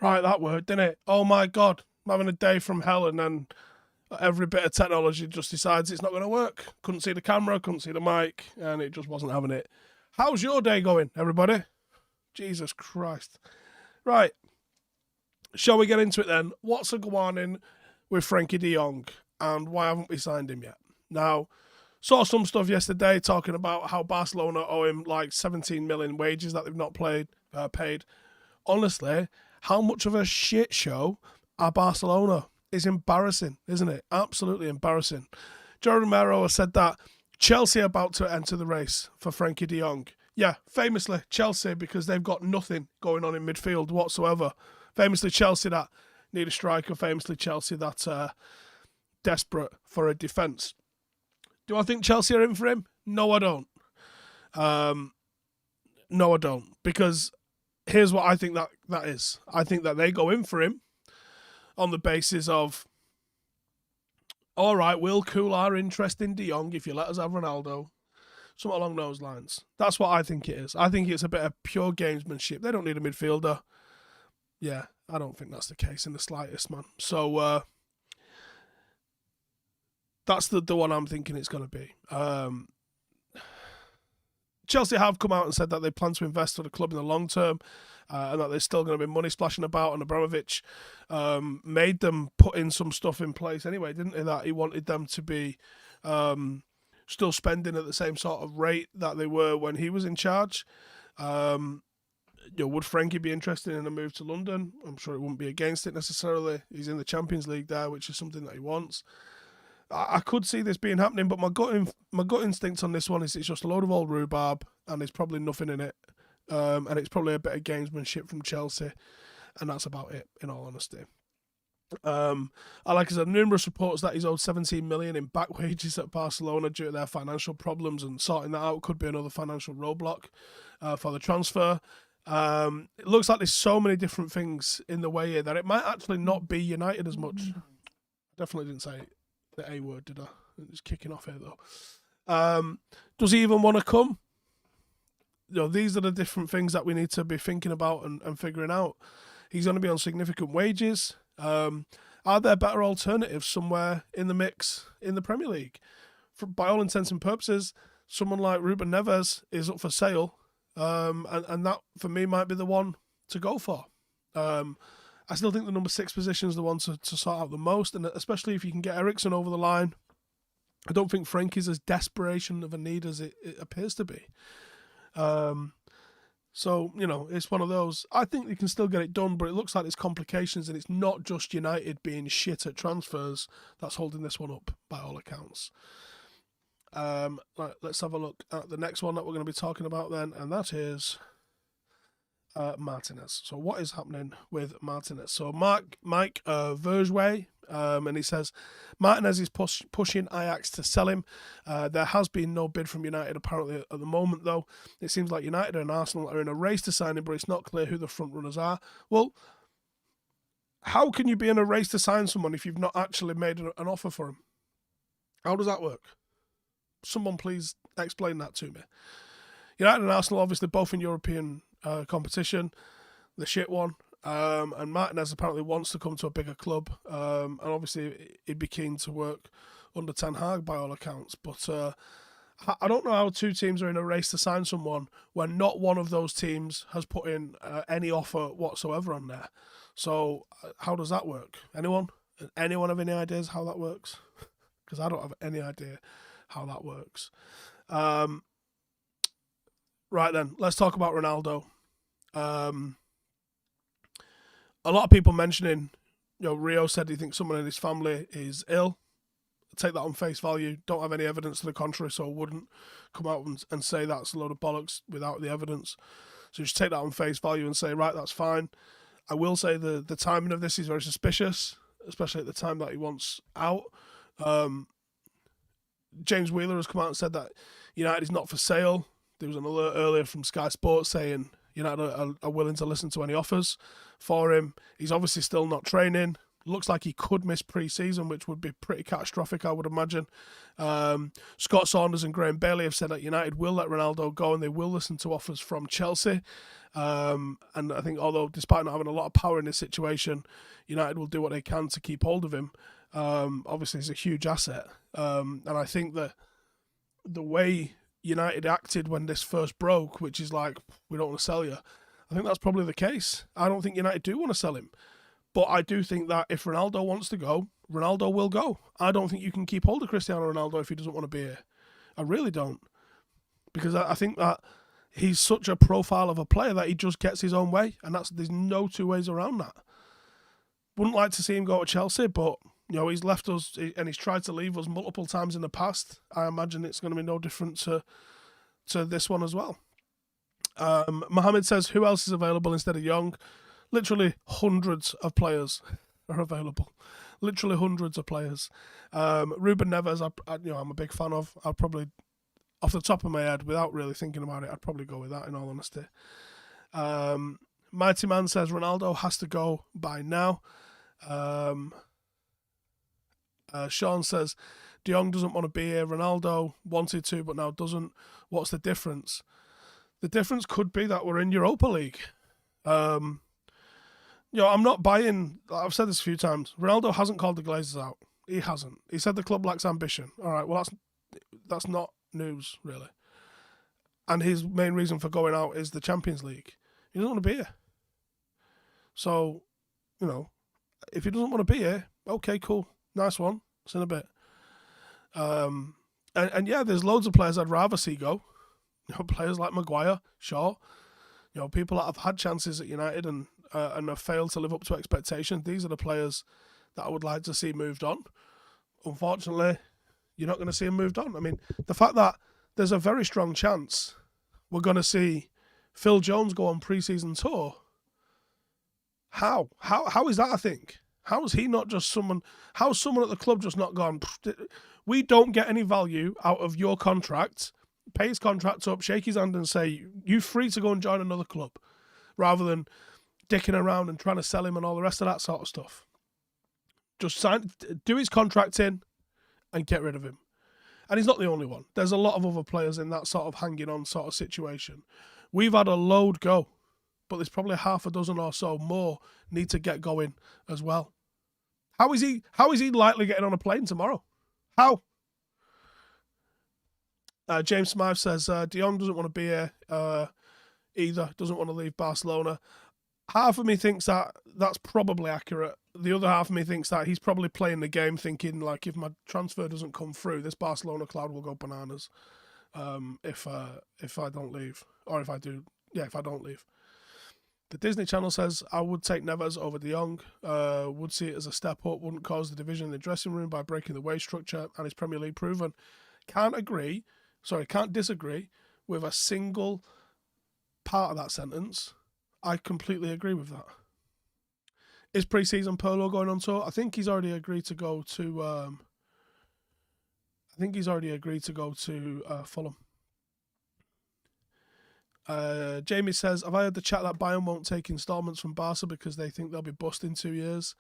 Right, that worked, didn't it? Oh my God, I'm having a day from hell, and then every bit of technology just decides it's not going to work. Couldn't see the camera, couldn't see the mic, and it just wasn't having it. How's your day going, everybody? Jesus Christ. Right, shall we get into it then? What's a go on in with Frenkie de Jong, and why haven't we signed him yet? Now, saw some stuff yesterday talking about how Barcelona owe him like 17 million wages that they've not paid. Honestly, how much of a shit show are Barcelona? Is embarrassing, isn't it? Absolutely embarrassing. Joe Romero has said that Chelsea are about to enter the race for Frenkie de Jong. Yeah, famously Chelsea, because they've got nothing going on in midfield whatsoever. Famously Chelsea that need a striker. Famously Chelsea that desperate for a defence. Do I think Chelsea are in for him? No, I don't. No, I don't. Because here's what I think that is. I think that they go in for him on the basis of, all right, we'll cool our interest in De Jong if you let us have Ronaldo. Something along those lines. That's what I think it is. I think it's a bit of pure gamesmanship. They don't need a midfielder. Yeah, I don't think that's the case in the slightest, man. So that's the one I'm thinking it's going to be. Chelsea have come out and said that they plan to invest for the club in the long term, and that there's still going to be money splashing about, and Abramovich made them put in some stuff in place anyway, didn't he? That he wanted them to be still spending at the same sort of rate that they were when he was in charge. Would Frenkie be interested in a move to London? I'm sure he wouldn't be against it necessarily. He's in the Champions League there, which is something that he wants. I could see this being happening, but my gut instinct on this one is it's just a load of old rhubarb, and there's probably nothing in it. And it's probably a bit of gamesmanship from Chelsea, and that's about it, in all honesty. Like I said, numerous reports that he's owed 17 million in back wages at Barcelona due to their financial problems, and sorting that out could be another financial roadblock for the transfer. It looks like there's so many different things in the way here that it might actually not be United as much. I definitely didn't say the A word, did I? It's kicking off here though. Does he even want to come? These are the different things that we need to be thinking about and figuring out. He's going to be on significant wages. Are there better alternatives somewhere in the mix in the Premier League? By all intents and purposes, someone like Ruben Neves is up for sale, and that for me might be the one to go for. I still think the number 6 position is the one to sort out the most, and especially if you can get Eriksen over the line. I don't think Frenkie's as desperation of a need as it appears to be. So, it's one of those. I think they can still get it done, but it looks like there's complications, and it's not just United being shit at transfers that's holding this one up, by all accounts. Let's have a look at the next one that we're going to be talking about then, and that is Martinez. So what is happening with Martinez? So Mike Vergeway, and he says Martinez is pushing Ajax to sell him. There has been no bid from United apparently at the moment, though. It seems like United and Arsenal are in a race to sign him, but it's not clear who the front runners are. Well, how can you be in a race to sign someone if you've not actually made an offer for him? How does that work? Someone please explain that to me. United and Arsenal obviously both in European competition, the shit one, and Martinez apparently wants to come to a bigger club, and obviously he'd be keen to work under Ten Hag by all accounts, but I don't know how two teams are in a race to sign someone when not one of those teams has put in any offer whatsoever on there. So how does that work? Anyone have any ideas how that works? Because I don't have any idea how that works. Right then, let's talk about Ronaldo. A lot of people mentioning, Rio said he thinks someone in his family is ill. Take that on face value. Don't have any evidence to the contrary, so I wouldn't come out and say that's a load of bollocks without the evidence. So just take that on face value and say, right, that's fine. I will say the timing of this is very suspicious, especially at the time that he wants out. James Wheeler has come out and said that United is not for sale. There was an alert earlier from Sky Sports saying United are willing to listen to any offers for him. He's obviously still not training. Looks like he could miss pre-season, which would be pretty catastrophic, I would imagine. Scott Saunders and Graham Bailey have said that United will let Ronaldo go and they will listen to offers from Chelsea. And I think, although despite not having a lot of power in this situation, United will do what they can to keep hold of him. Obviously, he's a huge asset. And I think that the way United acted when this first broke, which is like, we don't want to sell you, I think that's probably the case. I don't think United do want to sell him. But I do think that if Ronaldo wants to go, Ronaldo will go. I don't think you can keep hold of Cristiano Ronaldo if he doesn't want to be here. I really don't. Because I think that he's such a profile of a player that he just gets his own way. And there's no two ways around that. Wouldn't like to see him go to Chelsea, but he's left us and he's tried to leave us multiple times in the past. I imagine it's going to be no different to this one as well. Mohammed says, who else is available instead of Young? Literally hundreds of players are available. Literally hundreds of players. Ruben Neves, I'm a big fan of. I'd probably, off the top of my head, without really thinking about it, I'd probably go with that, in all honesty. Mighty Man says Ronaldo has to go by now. Sean says De Jong doesn't want to be here. Ronaldo wanted to, but now doesn't. What's the difference? The difference could be that we're in Europa League. I'm not buying. I've said this a few times. Ronaldo hasn't called the Glazers out. He hasn't. He said the club lacks ambition. All right, well, that's not news, really. And his main reason for going out is the Champions League. He doesn't want to be here. So, if he doesn't want to be here, okay, cool. Nice one. See in a bit. And yeah, there's loads of players I'd rather see go. Players like Maguire, Shaw. People that have had chances at United and have failed to live up to expectations. These are the players that I would like to see moved on. Unfortunately, you're not going to see them moved on. I mean, the fact that there's a very strong chance we're going to see Phil Jones go on pre-season tour. How is that a thing? How is he not just someone? How's someone at the club just not gone? We don't get any value out of your contract. Pay his contract up, shake his hand and say, you're free to go and join another club, rather than dicking around and trying to sell him and all the rest of that sort of stuff. Just do his contract in and get rid of him. And he's not the only one. There's a lot of other players in that sort of hanging on sort of situation. We've had a load go, but there's probably half a dozen or so more need to get going as well. How is he likely getting on a plane tomorrow? How? James Smythe says De Jong doesn't want to be here either. Doesn't want to leave Barcelona. Half of me thinks that that's probably accurate. The other half of me thinks that he's probably playing the game thinking, like, if my transfer doesn't come through, this Barcelona cloud will go bananas if I don't leave. Or if I do, if I don't leave. The Disney Channel says, I would take Neves over De Jong. Would see it as a step up. Wouldn't cause the division in the dressing room by breaking the wage structure, and is Premier League proven. Can't disagree with a single part of that sentence. I completely agree with that. Is pre-season Pirlo going on tour? I think he's already agreed to go to. Fulham. Jamie says, have I heard the chat that Bayern won't take instalments from Barca because they think they'll be bust in 2 years?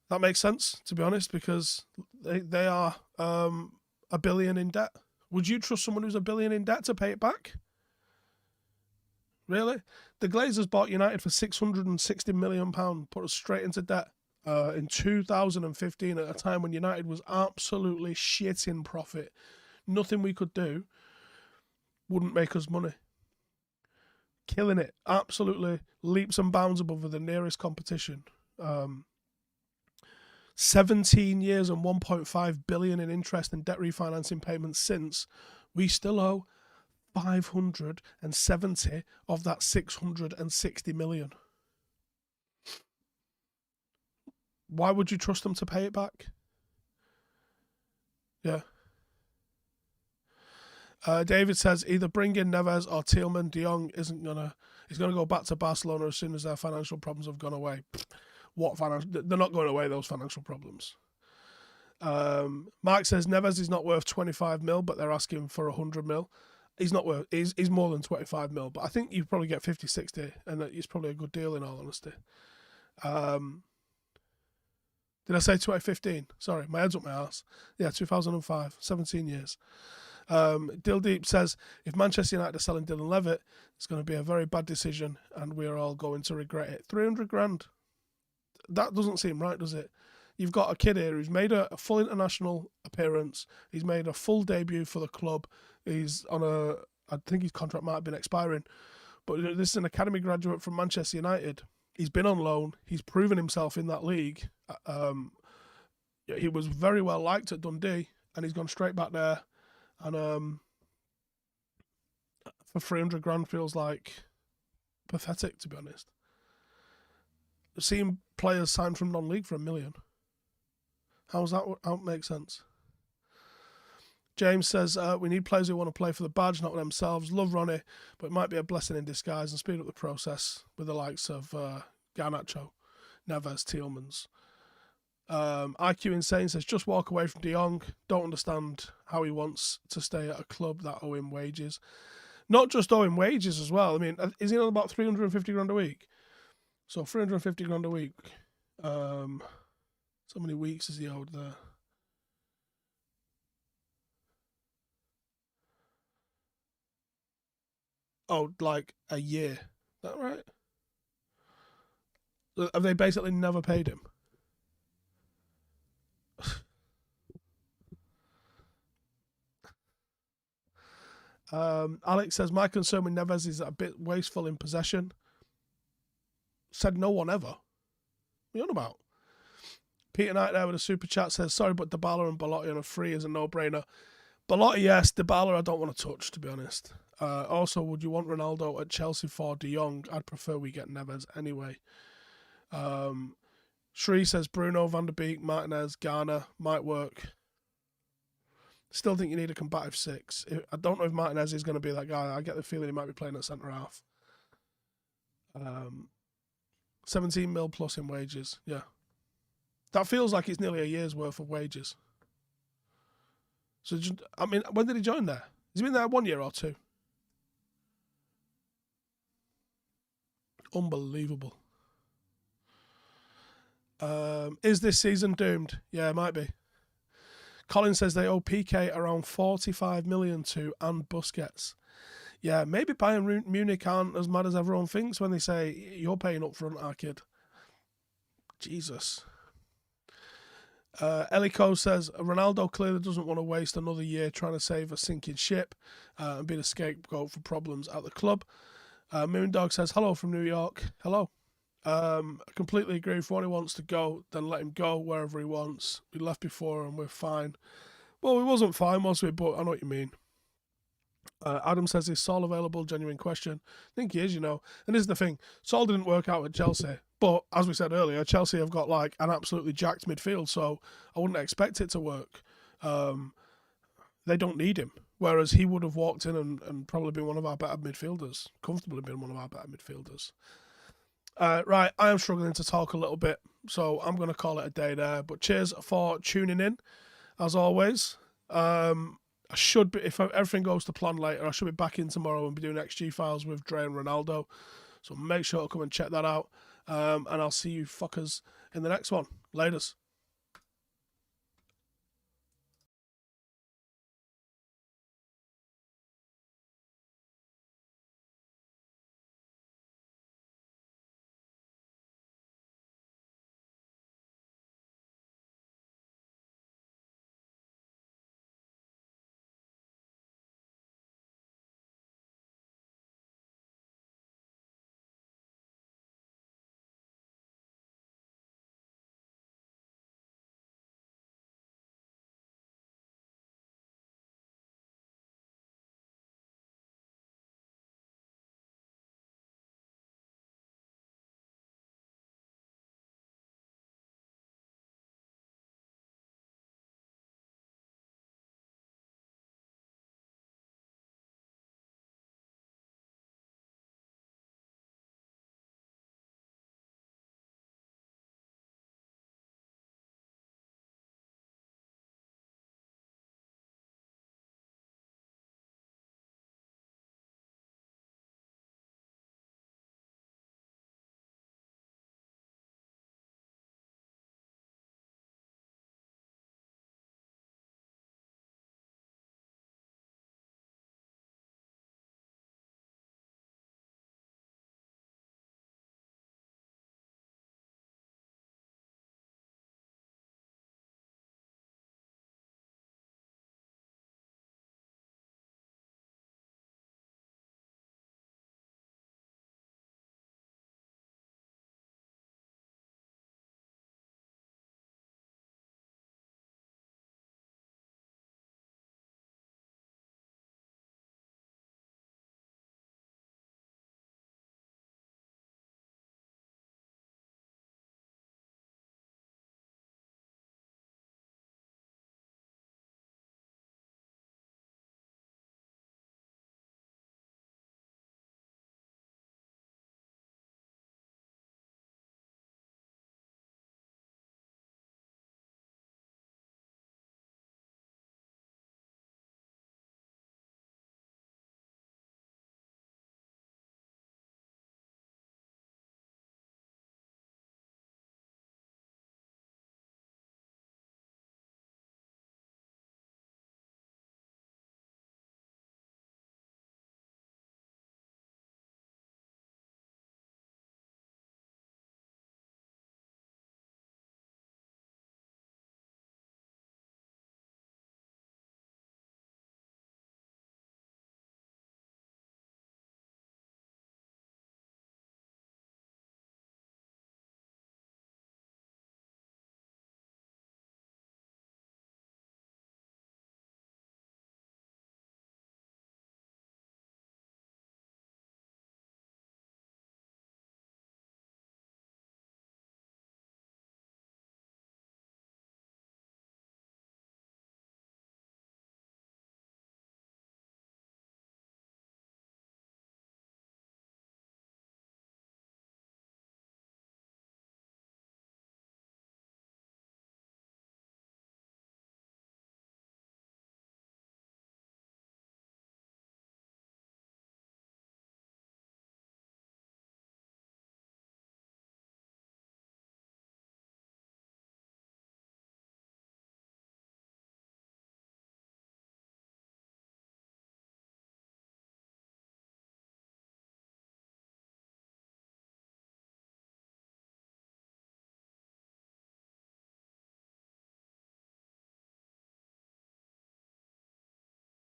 That makes sense, to be honest, because they are $1 billion in debt. Would you trust someone who's $1 billion in debt to pay it back? Really? The Glazers bought United for £660 million, put us straight into debt in 2015 at a time when United was absolutely shit in profit. Nothing we could do wouldn't make us money. Killing it. Absolutely leaps and bounds above the nearest competition. 17 years and 1.5 billion in interest and debt refinancing payments since. We still owe 570 of that 660 million. Why would you trust them to pay it back? Yeah. David says either bring in Neves or Tielemans. De Jong he's gonna go back to Barcelona as soon as their financial problems have gone away. What financial? They're not going away, those financial problems. Mark says Neves is not worth 25 mil, but they're asking for 100 mil. He's not worth. He's more than 25 mil, but I think you probably get 50, 60, and it's probably a good deal in all honesty. Did I say 2015? Sorry, my head's up my ass. Yeah, 2005, 17 years. Dill Deep says, if Manchester United are selling Dylan Levitt, it's going to be a very bad decision and we're all going to regret it. 300 grand. That doesn't seem right, does it? You've got a kid here who's made a full international appearance. He's made a full debut for the club. He's on I think his contract might have been expiring. But this is an academy graduate from Manchester United. He's been on loan. He's proven himself in that league. He was very well liked at Dundee, and he's gone straight back there. And for 300 grand feels like pathetic, to be honest. Seeing players signed from non-league for $1 million. How it make sense? James says, we need players who want to play for the badge, not themselves. Love Ronnie, but it might be a blessing in disguise and speed up the process with the likes of Garnacho, Neves, Tielemans. IQ Insane says, just walk away from De Jong. Don't understand how he wants to stay at a club that owe him wages. Not just owe him wages as well. I mean, is he on about 350 grand a week? So 350 grand a week. So many weeks is he owed there? Oh, like a year. Is that right? Have they basically never paid him? Alex says, my concern with Neves is a bit wasteful in possession. Said no one ever. What are you on about? Peter Knight there with a super chat says, sorry, but Dybala and Belotti on a free is a no-brainer. Belotti, yes. Dybala, I don't want to touch, to be honest. Also, would you want Ronaldo at Chelsea for De Jong? I'd prefer we get Neves anyway. Shree says, Bruno, Van der Beek, Martinez, Garner, might work. Still think you need a combative six. I don't know if Martinez is going to be that guy. I get the feeling he might be playing at centre-half. 17 mil plus in wages, yeah. That feels like it's nearly a year's worth of wages. So, I mean, when did he join there? Has he been there 1 year or two? Unbelievable. Is this season doomed? Yeah, it might be. Colin says they owe PK around 45 million to and Busquets. Yeah, maybe Bayern Munich aren't as mad as everyone thinks when they say you're paying up front, our kid. Jesus. Elico says Ronaldo clearly doesn't want to waste another year trying to save a sinking ship and be the scapegoat for problems at the club. Moondog says hello from New York. Hello. I completely agree. If one wants to go, then let him go wherever he wants. We left before and we're fine. Well, we wasn't fine, was we? But I know what you mean. Adam says, is Saul available? Genuine question. I think he is, you know. And this is the thing. Saul didn't work out at Chelsea. But as we said earlier, Chelsea have got like an absolutely jacked midfield. So I wouldn't expect it to work. They don't need him. Whereas he would have walked in and probably been one of our better midfielders. Comfortably been one of our better midfielders. Right, I am struggling to talk a little bit, so I'm going to call it a day there. But cheers for tuning in, as always. I should be, if everything goes to plan later, I should be back in tomorrow and be doing XG files with Dre and Ronaldo. So make sure to come and check that out. And I'll see you fuckers in the next one. Laters.